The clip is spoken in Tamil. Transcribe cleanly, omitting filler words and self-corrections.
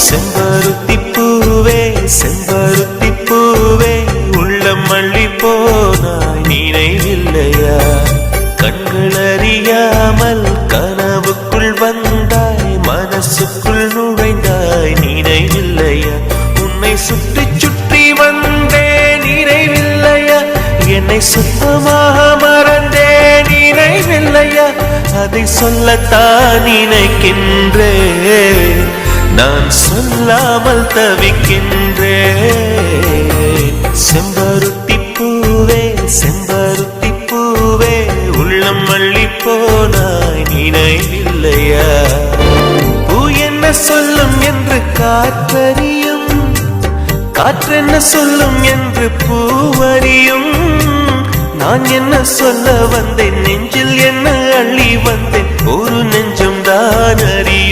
செம்பருத்தி பூவே செம்பருத்தி பூவே உள்ளம் அள்ளி போனாய் நினைவில்லையா? கண்கள் அறியாமல் கனவுக்குள் வந்தாய், மனசுக்குள் நுழைந்தாய் நினைவில்லையா? உன்னை சுற்றி சுற்றி வந்தேன் நினைவில்லையா? என்னை சுத்தமாக மறந்தேன் நினைவில்லையா? அதை சொல்லத்தான் நினைக்கின்றேன், நான் சொல்லாமல் தவிக்கின்றேன். செம்பருத்தி பூவே செம்பருத்தி பூவே உள்ளம் அள்ளி போனாய் நினைவில்லையா? பூ என்ன சொல்லும் என்று காற்றறியும், காற்றென்ன சொல்லும் என்று பூவறியும். நான் என்ன சொல்ல வந்தேன், நெஞ்சில் என்ன அள்ளி வந்தேன், ஒரு நெஞ்சம் தான் அறியும்.